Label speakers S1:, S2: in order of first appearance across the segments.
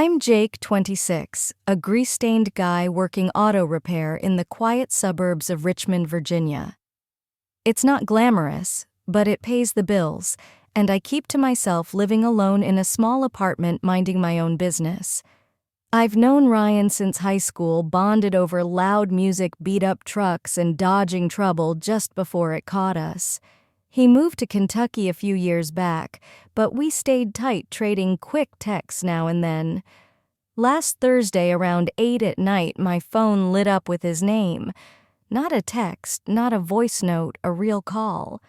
S1: I'm Jake, 26, a grease-stained guy working auto repair in the quiet suburbs of Richmond, Virginia. It's not glamorous, but it pays the bills, and I keep to myself living alone in a small apartment minding my own business. I've known Ryan since high school, bonded over loud music, beat-up trucks, and dodging trouble just before it caught us. He moved to Kentucky a few years back, but we stayed tight, trading quick texts now and then. Last Thursday around 8 at night, my phone lit up with his name. Not a text, not a voice note, a real call.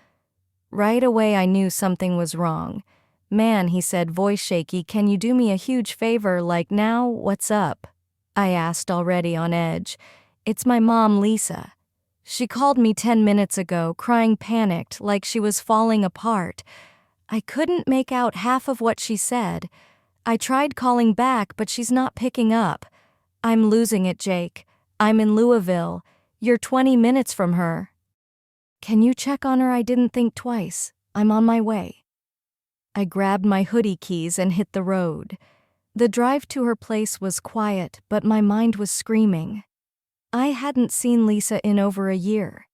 S1: Right away I knew something was wrong. "Man," he said, voice shaky, "can you do me a huge favor, like now? What's up?" I asked, already on edge. "It's my mom, Lisa. She called me 10 minutes ago, crying, panicked, like she was falling apart. I couldn't make out half of what she said. I tried calling back, but she's not picking up. I'm losing it, Jake. I'm in Louisville. You're 20 minutes from her. Can you check on her?" I didn't think twice. "I'm on my way." I grabbed my hoodie keys and hit the road. The drive to her place was quiet, but my mind was screaming. I hadn't seen Lisa in over a year.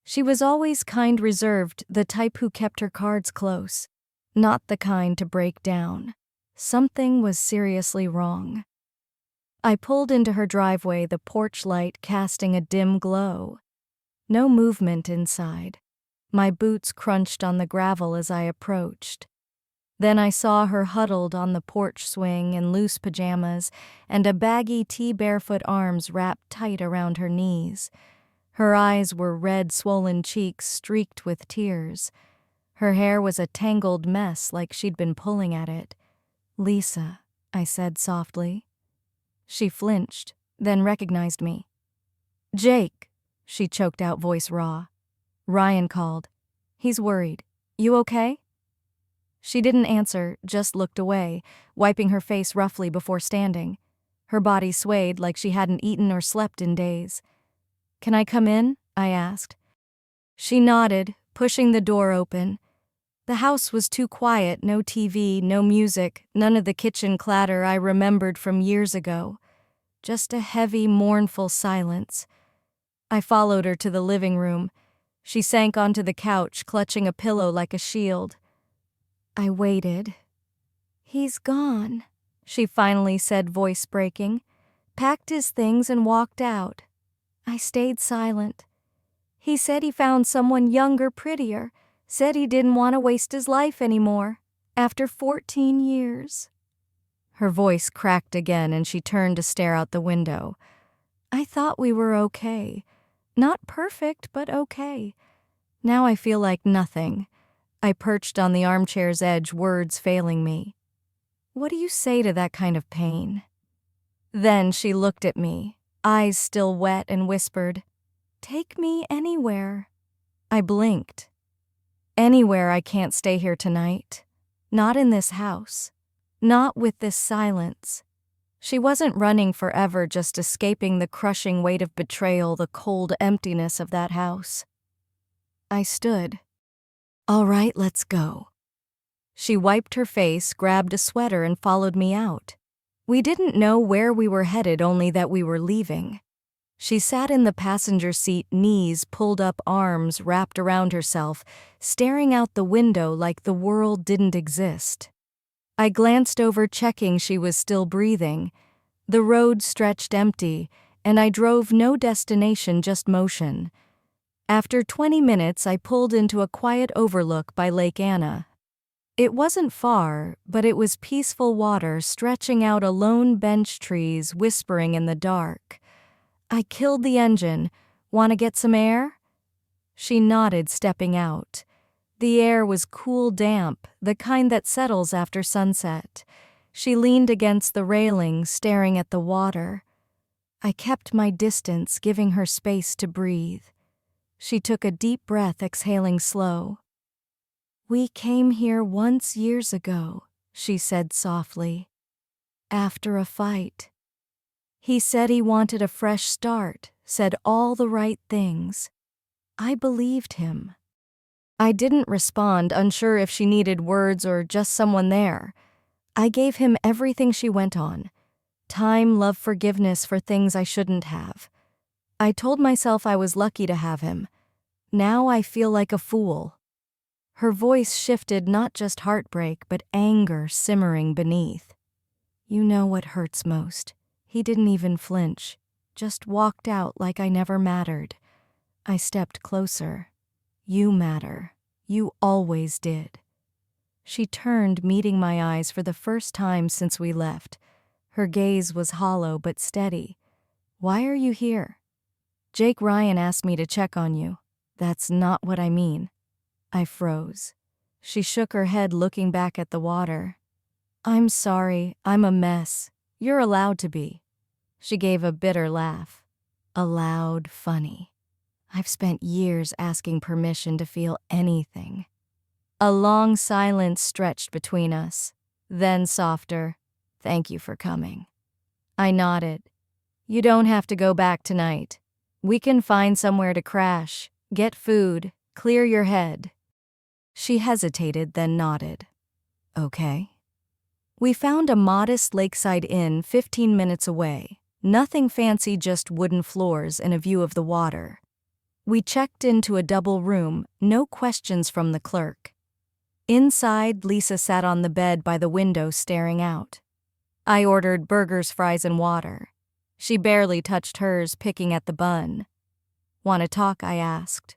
S1: She was always kind, reserved, the type who kept her cards close, not the kind to break down. Something was seriously wrong. I pulled into her driveway, the porch light casting a dim glow. No movement inside. My boots crunched on the gravel as I approached. Then I saw her huddled on the porch swing in loose pajamas and a baggy tee, barefoot arms wrapped tight around her knees. Her eyes were red, swollen cheeks streaked with tears. Her hair was a tangled mess, like she'd been pulling at it. "Lisa," I said softly. She flinched, then recognized me. "Jake," she choked out, voice raw. "Ryan called. He's worried. You okay?" She didn't answer, just looked away, wiping her face roughly before standing. Her body swayed like she hadn't eaten or slept in days. "Can I come in?" I asked. She nodded, pushing the door open. The house was too quiet, no TV, no music, none of the kitchen clatter I remembered from years ago. Just a heavy, mournful silence. I followed her to the living room. She sank onto the couch, clutching a pillow like a shield. I waited. "He's gone," she finally said, voice breaking. "Packed his things and walked out." I stayed silent. "He said he found someone younger, prettier. Said he didn't want to waste his life anymore. After 14 years. Her voice cracked again and she turned to stare out the window. "I thought we were okay. Not perfect, but okay. Now I feel like nothing." I perched on the armchair's edge, words failing me. "What do you say to that kind of pain?" Then she looked at me, eyes still wet, and whispered, "Take me anywhere." I blinked. "Anywhere. I can't stay here tonight. Not in this house. Not with this silence." She wasn't running forever, just escaping the crushing weight of betrayal, the cold emptiness of that house. I stood. "All right, let's go." She wiped her face, grabbed a sweater, and followed me out. We didn't know where we were headed, only that we were leaving. She sat in the passenger seat, knees pulled up, arms wrapped around herself, staring out the window like the world didn't exist. I glanced over, checking she was still breathing. The road stretched empty, and I drove no destination, just motion. After 20 minutes, I pulled into a quiet overlook by Lake Anna. It wasn't far, but it was peaceful water stretching out, alone bench trees whispering in the dark. I killed the engine. "Want to get some air?" She nodded, stepping out. The air was cool, damp, the kind that settles after sunset. She leaned against the railing, staring at the water. I kept my distance, giving her space to breathe. She took a deep breath, exhaling slow. "We came here once years ago," she said softly. "After a fight. He said he wanted a fresh start, said all the right things. I believed him." I didn't respond, unsure if she needed words or just someone there. I gave him everything. She went on. Time, love, forgiveness for things I shouldn't have. I told myself I was lucky to have him. Now I feel like a fool. Her voice shifted, not just heartbreak, but anger simmering beneath. You know what hurts most. He didn't even flinch, just walked out like I never mattered. I stepped closer. You matter. You always did. She turned, meeting my eyes for the first time since we left. Her gaze was hollow but steady. Why are you here? Jake Ryan asked me to check on you. That's not what I mean. I froze. She shook her head, looking back at the water. I'm sorry, I'm a mess. You're allowed to be. She gave a bitter laugh. A loud, funny. I've spent years asking permission to feel anything. A long silence stretched between us. Then softer, thank you for coming. I nodded. You don't have to go back tonight. We can find somewhere to crash, get food, clear your head. She hesitated, then nodded. Okay. We found a modest lakeside inn 15 minutes away. Nothing fancy, just wooden floors and a view of the water. We checked into a double room, no questions from the clerk. Inside, Lisa sat on the bed by the window staring out. I ordered burgers, fries, and water. She barely touched hers, picking at the bun. Want to talk? I asked.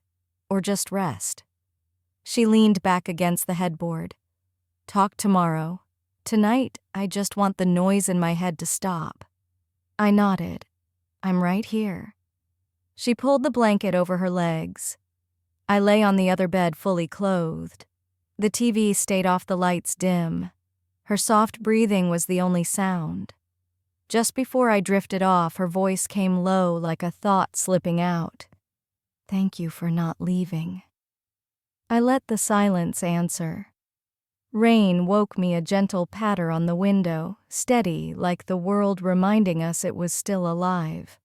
S1: Or just rest? She leaned back against the headboard. Talk tomorrow. Tonight, I just want the noise in my head to stop. I nodded. I'm right here. She pulled the blanket over her legs. I lay on the other bed, fully clothed. The TV stayed off, the lights dim. Her soft breathing was the only sound. Just before I drifted off, her voice came low, like a thought slipping out. Thank you for not leaving. I let the silence answer. Rain woke me, a gentle patter on the window, steady, like the world reminding us it was still alive.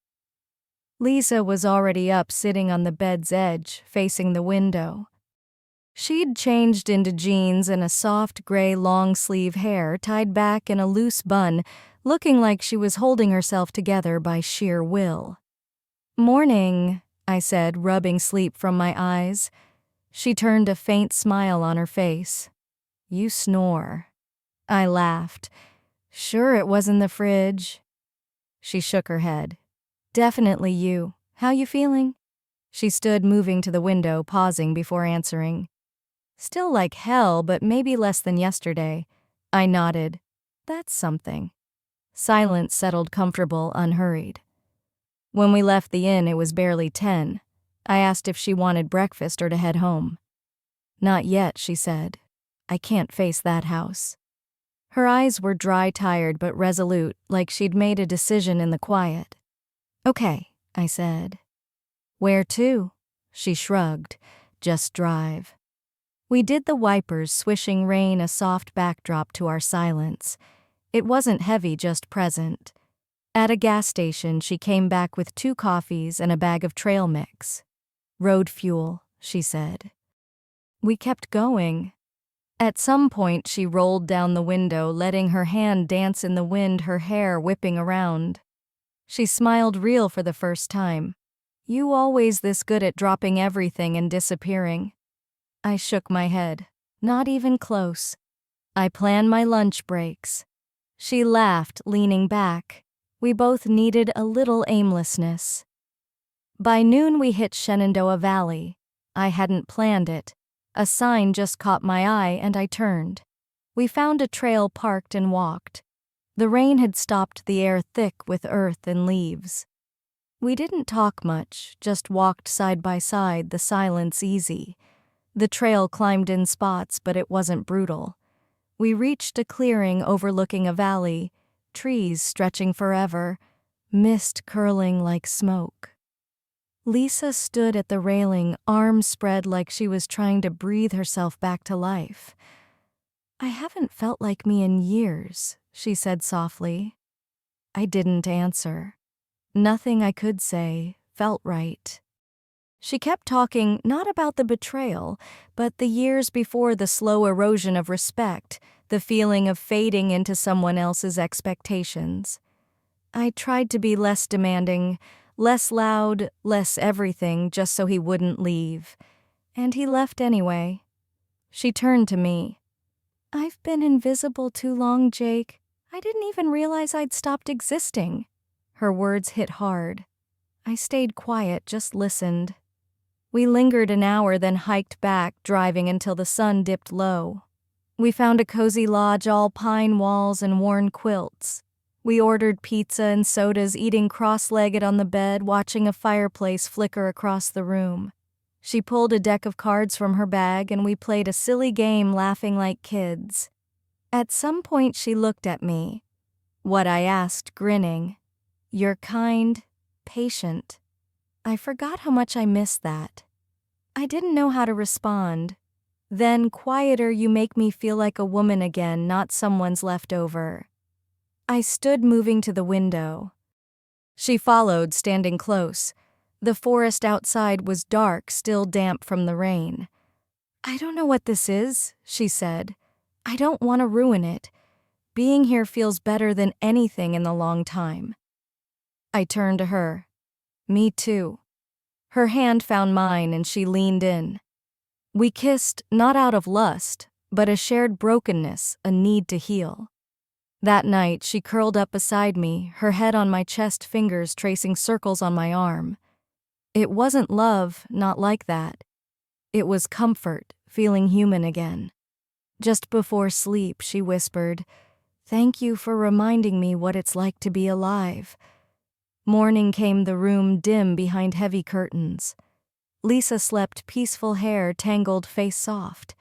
S1: Lisa was already up, sitting on the bed's edge, facing the window. She'd changed into jeans and a soft gray long-sleeve hair tied back in a loose bun, looking like she was holding herself together by sheer will. Morning, I said, rubbing sleep from my eyes. She turned, a faint smile on her face. You snore. I laughed. Sure, it was in the fridge. She shook her head. Definitely you. How you feeling? She stood, moving to the window, pausing before answering. Still like hell, but maybe less than yesterday. I nodded. That's something. Silence settled, comfortable, unhurried. When we left the inn, it was barely 10. I asked if she wanted breakfast or to head home. Not yet, she said. I can't face that house. Her eyes were dry, tired, but resolute, like she'd made a decision in the quiet. Okay, I said. Where to? She shrugged. Just drive. We did the wipers, swishing rain, a soft backdrop to our silence. It wasn't heavy, just present. At a gas station, she came back with 2 coffees and a bag of trail mix. Road fuel, she said. We kept going. At some point, she rolled down the window, letting her hand dance in the wind, her hair whipping around. She smiled, real for the first time. You always this good at dropping everything and disappearing. I shook my head. Not even close. I plan my lunch breaks. She laughed, leaning back. We both needed a little aimlessness. By noon, we hit Shenandoah Valley. I hadn't planned it. A sign just caught my eye, and I turned. We found a trail, parked, and walked. The rain had stopped, the air thick with earth and leaves. We didn't talk much, just walked side by side, the silence easy. The trail climbed in spots, but it wasn't brutal. We reached a clearing overlooking a valley, trees stretching forever, mist curling like smoke. Lisa stood at the railing, arms spread like she was trying to breathe herself back to life. I haven't felt like me in years, she said softly. I didn't answer. Nothing I could say felt right. She kept talking, not about the betrayal, but the years before, the slow erosion of respect, the feeling of fading into someone else's expectations. I tried to be less demanding, less loud, less everything, just so he wouldn't leave. And he left anyway. She turned to me. I've been invisible too long, Jake. I didn't even realize I'd stopped existing. Her words hit hard. I stayed quiet, just listened. We lingered an hour, then hiked back, driving until the sun dipped low. We found a cozy lodge, all pine walls and worn quilts. We ordered pizza and sodas, eating cross-legged on the bed, watching a fireplace flicker across the room. She pulled a deck of cards from her bag and we played a silly game, laughing like kids. At some point she looked at me. What I asked, grinning. You're kind, patient. I forgot how much I missed that. I didn't know how to respond. Then, quieter, you make me feel like a woman again, not someone's leftover. I stood, moving to the window. She followed, standing close. The forest outside was dark, still damp from the rain. I don't know what this is, she said. I don't want to ruin it. Being here feels better than anything in a long time. I turned to her. Me too. Her hand found mine and she leaned in. We kissed, not out of lust, but a shared brokenness, a need to heal. That night, she curled up beside me, her head on my chest, fingers tracing circles on my arm. It wasn't love, not like that. It was comfort, feeling human again. Just before sleep, she whispered, "Thank you for reminding me what it's like to be alive." Morning came, the room dim behind heavy curtains. Lisa slept, peaceful hair tangled, face soft.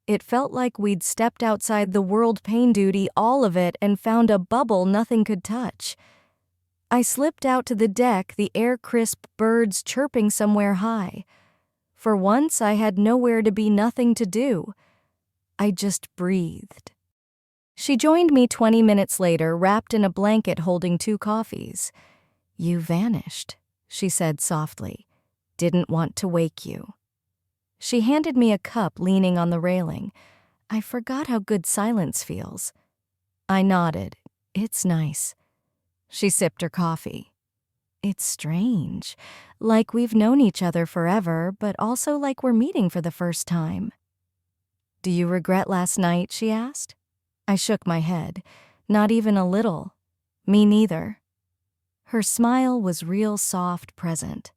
S1: It felt like we'd stepped outside the world, pain duty, all of it, and found a bubble nothing could touch. I slipped out to the deck, the air crisp, birds chirping somewhere high. For once, I had nowhere to be, nothing to do. I just breathed. She joined me 20 minutes later, wrapped in a blanket, holding 2 coffees. "You vanished," she said softly. "Didn't want to wake you." She handed me a cup, leaning on the railing. I forgot how good silence feels. I nodded. "It's nice." She sipped her coffee. "It's strange. Like we've known each other forever, but also like we're meeting for the first time." "Do you regret last night?" she asked. I shook my head. "Not even a little." "Me neither." Her smile was real, soft, present.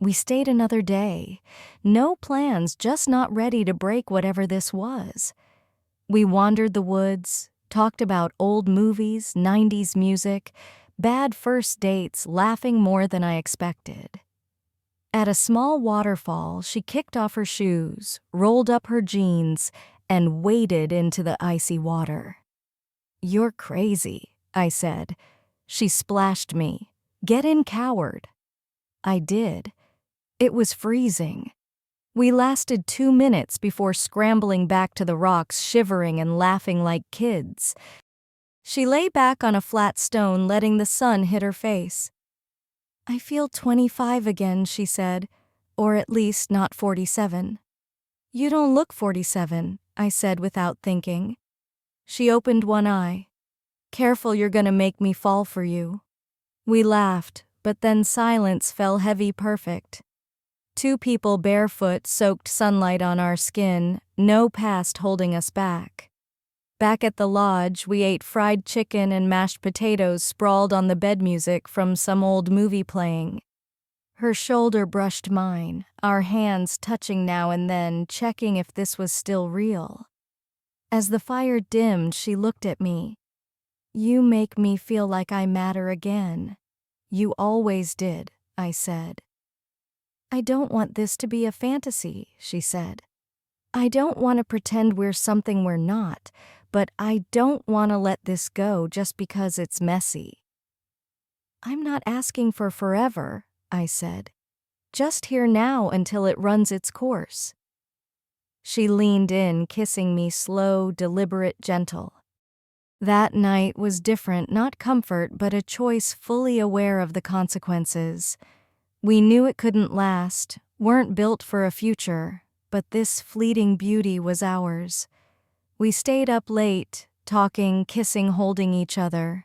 S1: We stayed another day. No plans, just not ready to break whatever this was. We wandered the woods, talked about old movies, 90s music, bad first dates, laughing more than I expected. At a small waterfall, she kicked off her shoes, rolled up her jeans, and waded into the icy water. "You're crazy," I said. She splashed me. "Get in, coward." I did. It was freezing. We lasted 2 minutes before scrambling back to the rocks, shivering and laughing like kids. She lay back on a flat stone, letting the sun hit her face. "I feel 25 again," she said, "or at least not 47. "You don't look 47, I said without thinking. She opened one eye. "Careful, you're gonna make me fall for you." We laughed, but then silence fell heavy, perfect. 2 people barefoot, soaked sunlight on our skin, no past holding us back. Back at the lodge, we ate fried chicken and mashed potatoes, sprawled on the bed, music from some old movie playing. Her shoulder brushed mine, our hands touching now and then, checking if this was still real. As the fire dimmed, she looked at me. "You make me feel like I matter again." "You always did," I said. "I don't want this to be a fantasy," she said. "I don't want to pretend we're something we're not, but I don't want to let this go just because it's messy." "I'm not asking for forever," I said. "Just here now until it runs its course." She leaned in, kissing me, slow, deliberate, gentle. That night was different, not comfort, but a choice, fully aware of the consequences. We knew it couldn't last, weren't built for a future, but this fleeting beauty was ours. We stayed up late, talking, kissing, holding each other.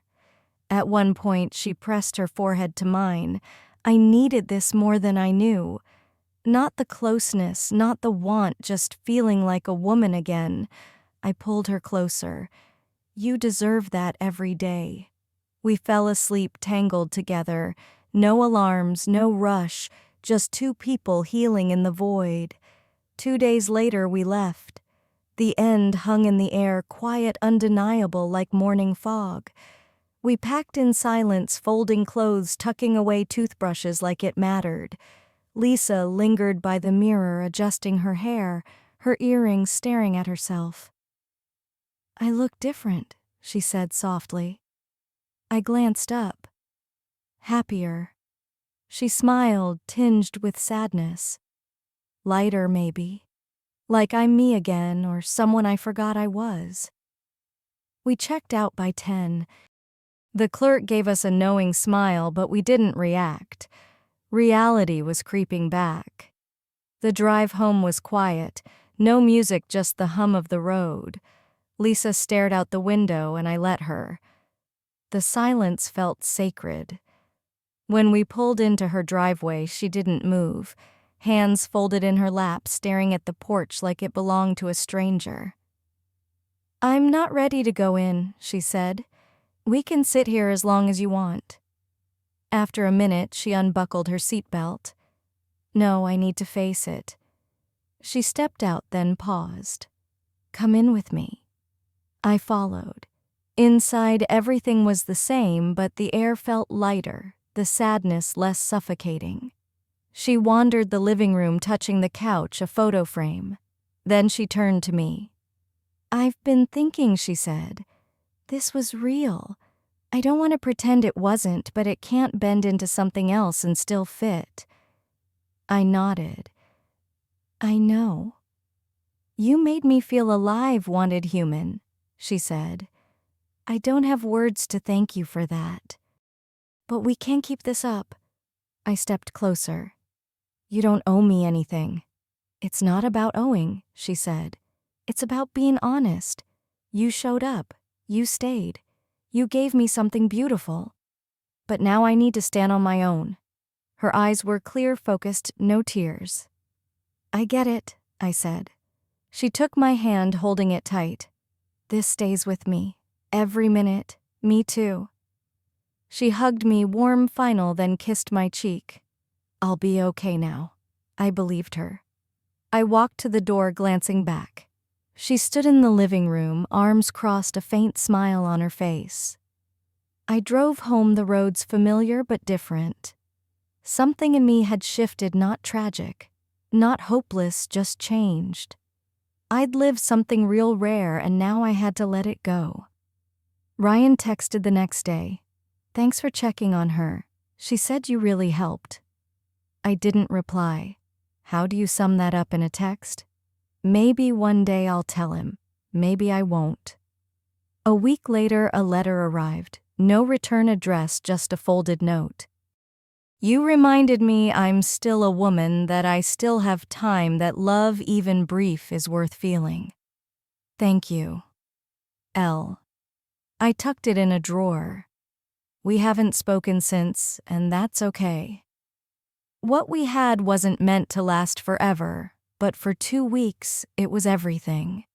S1: At one point, she pressed her forehead to mine. I needed this more than I knew. Not the closeness, not the want, just feeling like a woman again. I pulled her closer. You deserve that every day. We fell asleep tangled together. No alarms, no rush, just two people healing in the void. 2 days later, we left. The end hung in the air, quiet, undeniable, like morning fog. We packed in silence, folding clothes, tucking away toothbrushes like it mattered. Lisa lingered by the mirror, adjusting her hair, her earrings, staring at herself. I look different, she said softly. I glanced up. Happier. She smiled, tinged with sadness. Lighter, maybe. Like I'm me again, or someone I forgot I was. We checked out by 10. The clerk gave us a knowing smile, but we didn't react. Reality was creeping back. The drive home was quiet, no music, just the hum of the road. Lisa stared out the window and I let her. The silence felt sacred. When we pulled into her driveway, she didn't move, hands folded in her lap, staring at the porch like it belonged to a stranger. I'm not ready to go in, she said. We can sit here as long as you want. After a minute, she unbuckled her seatbelt. No, I need to face it. She stepped out, then paused. Come in with me. I followed. Inside, everything was the same, but the air felt lighter, the sadness less suffocating. She wandered the living room, touching the couch, a photo frame. Then she turned to me. I've been thinking, she said. This was real. I don't want to pretend it wasn't, but it can't bend into something else and still fit. I nodded. I know. You made me feel alive, wanted human, she said. I don't have words to thank you for that. But we can't keep this up. I stepped closer. You don't owe me anything. It's not about owing, she said. It's about being honest. You showed up. You stayed. You gave me something beautiful. But now I need to stand on my own. Her eyes were clear, focused, no tears. I get it, I said. She took my hand, holding it tight. This stays with me. Every minute. Me too. She hugged me, warm, final, then kissed my cheek. I'll be okay now. I believed her. I walked to the door, glancing back. She stood in the living room, arms crossed, a faint smile on her face. I drove home, the roads familiar but different. Something in me had shifted, not tragic, not hopeless, just changed. I'd lived something real rare, and now I had to let it go. Ryan texted the next day. Thanks for checking on her. She said you really helped. I didn't reply. How do you sum that up in a text? Maybe one day I'll tell him. Maybe I won't. A week later, a letter arrived. No return address, just a folded note. You reminded me I'm still a woman, that I still have time, that love, even brief, is worth feeling. Thank you. L. I tucked it in a drawer. We haven't spoken since, and that's okay. What we had wasn't meant to last forever, but for 2 weeks, it was everything.